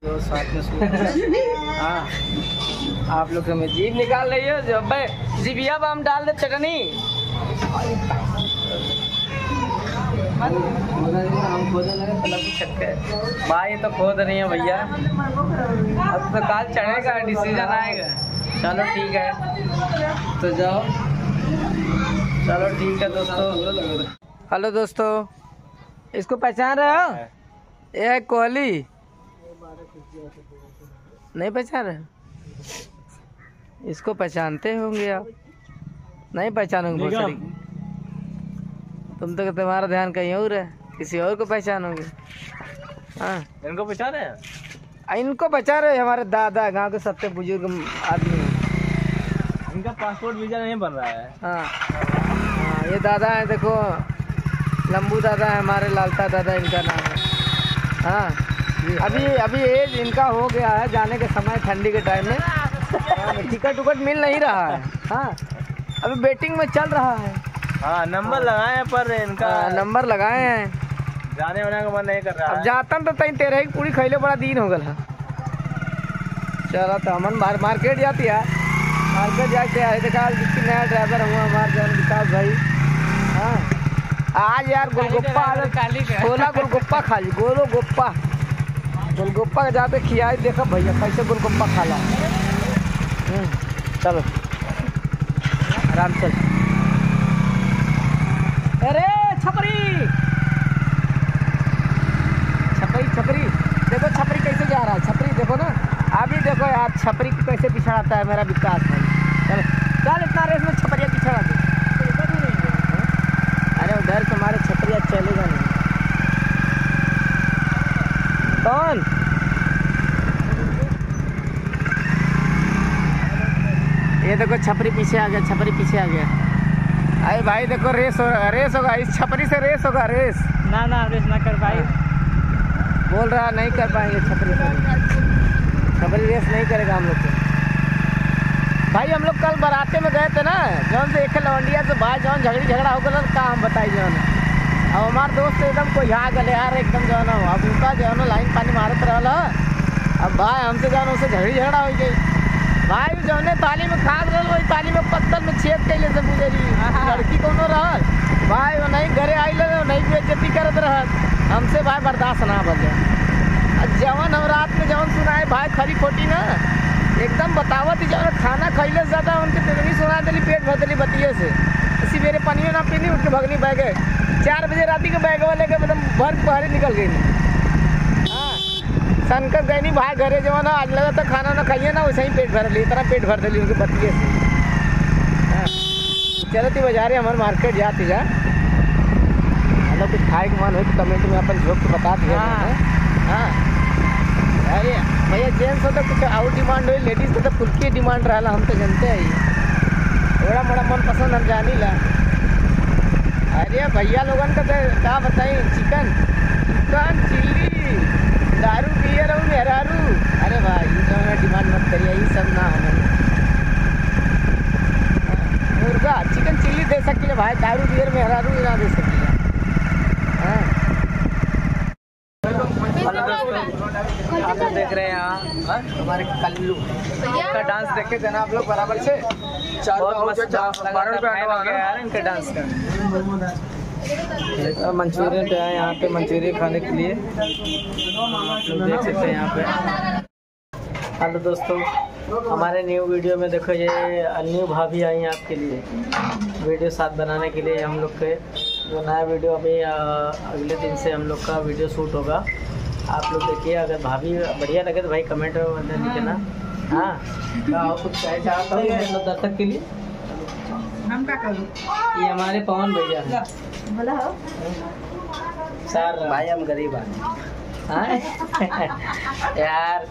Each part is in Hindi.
तो साथ में हाँ आप लोग में जीभ निकाल रही हो जो भाई जीभिया हम डाल दे चटनी हम खोदने लगे छक्के भाई तो खोद रही है भैया अब तो काल चढ़ेगा डिसीजन आएगा। चलो ठीक है तो जाओ। चलो ठीक है दोस्तों। हेलो दोस्तों इसको पहचान रहे हो? ये है कोहली। नहीं पहचान रहे? इसको पहचानते होंगे आप। नहीं पहचानोगे भोसड़ी तुम तो तुम्हारा ध्यान कहीं और है किसी और को पहचानोगे। हाँ इनको पहचान है? इनको पहचान रहे हमारे दादा गांव के सबसे बुजुर्ग आदमी हैं। इनका पासपोर्ट वीजा नहीं बन रहा है। हाँ ये दादा है देखो लंबू दादा है हमारे लालता दादा इनका नाम है। हाँ अभी एज इनका हो गया है जाने के समय ठंडी के टाइम में टिकट उकट मिल नहीं रहा है। हाँ अभी वेटिंग में चल रहा है। हाँ नंबर लगाए हैं पर इनका नंबर लगाए हैं जाने वाने का मन नहीं कर रहा है। अब जाता तो तई तेरे ही पूरी खैले बड़ा दिन हो गया। चलो तो हमन मार्केट जाती है मार्केट जाके आए देखा नया ड्राइवर हुआ हमारे जन विकास भाई। हाँ आज यार गोलगप्पा छोला गोलगप्पा खा ली गोलगप्पा का जाते खियाई देखा भैया कैसे गोलगप्पा खा ला। चलो आराम चल। अरे छपरी देखो छपरी कैसे जा रहा है। छपरी देखो ना अभी देखो यार छपरी कैसे पिछड़ाता है मेरा विकास भाई। चल चल इतना रेस में छपरिया पिछड़ा दे। अरे उधर तुम्हारे छपरिया चलेगा नहीं। कौन ये देखो छपरी पीछे आ गया। अरे भाई देखो रेस होगा इस छपरी से रेस होगा रेस। ना रेस ना कर भाई बोल रहा नहीं कर पाएंगे छपरी रेस नहीं करेगा हम लोग को। भाई हम लोग कल बराते में गए थे ना जौन से एक लवंडिया से भाई जौन झगड़ा हो गया का हम बताई जौन अब हमारे दोस्त एकदम कोई यहाँ गले यार एकदम जो है अब उनका जो है लाइन पानी मारत रहा। अब भाई हमसे जो है उससे झगड़ा हो गई भाई जौने ताली में खाद रहा वही ताली में पत्तल में छेद कैले से गुजरी लड़की कोनो रहल भाई वो नहीं घरे आई लगे नहीं बेइज्जती करत रहल हमसे भाई बर्दाश्त ना बजे। जवन हम रात में जवन सुनाए भाई खरी खोटी ना एकदम बतावत ही जवन खाना खैले से ज़्यादा उनके नहीं सुना दिली पेट भर दिली बतिये से इसी मेरे पानी ना पीनी उठ के भगनी बह गए 4 बजे राती के बैग वाले के एकदम भर पहले निकल गई। सनकर गई नहीं भाई घरे जो ना आज लगा तो खाना ना खाइए ना वैसे ही पेट भर ली इतना पेट भर दिली उनके बतिये से। चलो ती बाजारे हमारे मार्केट जाती जा मतलब कुछ खाए के मन हो तो कमेंट में अपन झोंक के बता दिया। हाँ अरे भैया जेंट्स हो तो कुछ आउट डिमांड हो लेडीज़ को तो खुद की डिमांड रहा हम तो जानते हैं थोड़ा मोड़ा मन पसंद हम जानी ला। अरे भैया लोगन का तो क्या बताई चिकन चिल्ली दारू बियर और मेहरारू। अरे भाई जो है डिमांड मत करिए ये सब ना हो। मुर्गा चिकन चिल्ली दे सकती है भाई दारू बियर मेहरारू ना दे सकती है। आप लोग देख रहे हैं यहाँ हमारे कल्लू का डांस देखे थे ना आप लोग बराबर से बहुत मस्त यार इनका डांस का। मंचूरियन पे है यहाँ पे मंचूरियन खाने के लिए आप लोग देख सकते हैं यहाँ पे। हेलो दोस्तों हमारे न्यू वीडियो में देखो ये न्यू भाभी आई हैं आपके लिए वीडियो साथ बनाने के लिए। हम लोग के जो नया वीडियो अभी अगले दिन से हम लोग का वीडियो शूट होगा आप लोग देखिए। अगर भाभी बढ़िया लगे तो भाई कमेंट में लिखना। हाँ तो कुछ कहे चाहता हूँ दर्शक के लिए हम क्या करूँ ये हमारे पवन भैया सर भाई हम गरीब हैं यार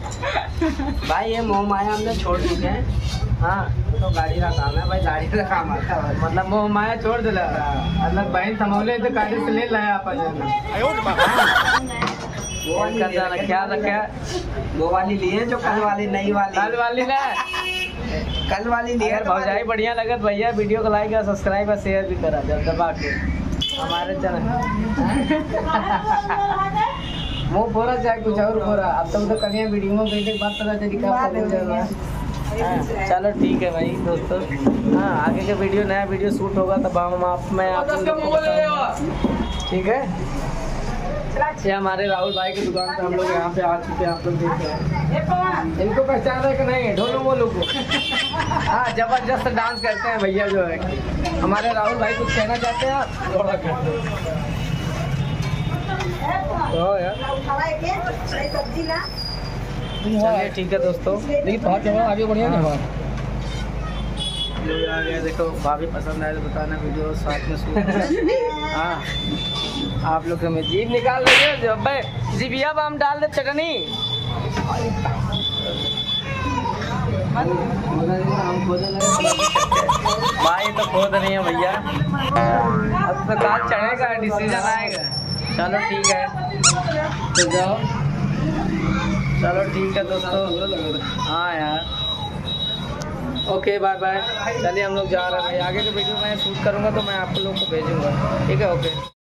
भाई ये मोह माया हमने छोड़ चुके हैं। हाँ तो गाड़ी का काम है भाई गाड़ी का काम आता है मतलब मोह माया छोड़ दिला मतलब बहन थमौले तो गाड़ी से ले लाया आप क्या रखा वो वाली लिए जो कल वाली नई वाली ना कल वाली लिए भौजाई बढ़िया लगत भैया वीडियो को लाइक और सब्सक्राइब और शेयर भी करा जब दबा के हमारे चैनल मुँह फोड़ा चाहे कुछ और फोड़ा, अब तुम तो करिए वीडियो में बैठे के बाद पता चली कब पहुंच जाएगा। चलो ठीक है भाई दोस्तों, हाँ आगे का वीडियो नया वीडियो शूट होगा तब मैं आप लोगों को बताऊंगा। ठीक है, ये हमारे राहुल भाई की दुकान पे हम लोग यहाँ पे आ चुके हैं, आप लोग देख रहे हैं। इनको पहचान रहे कि नहीं, ढोलो बोलो को। हाँ जबरदस्त डांस करते हैं भैया जो है हमारे राहुल भाई, कुछ कहना चाहते हैं आप? तो यार चलिए ठीक है दोस्तों, आगे बढ़िया ना लोग आ गए। देखो भाभी पसंद आए तो बताना, वीडियो साथ में शूट। हाँ आप लोग में जीभ निकाल रही है जो भाई, जीभिया हम डाल दे चटनी। भाई तो खोद नहीं है भैया, अब तो काल चढ़ेगा, डिसीजन आएगा। चलो ठीक है तो जाओ, चलो ठीक है दोस्तों, हाँ यार ओके बाय बाय। चलिए हम लोग जा रहे हैं, आगे के वीडियो मैं शूट करूँगा तो मैं आप लोग को भेजूँगा। ठीक है ओके।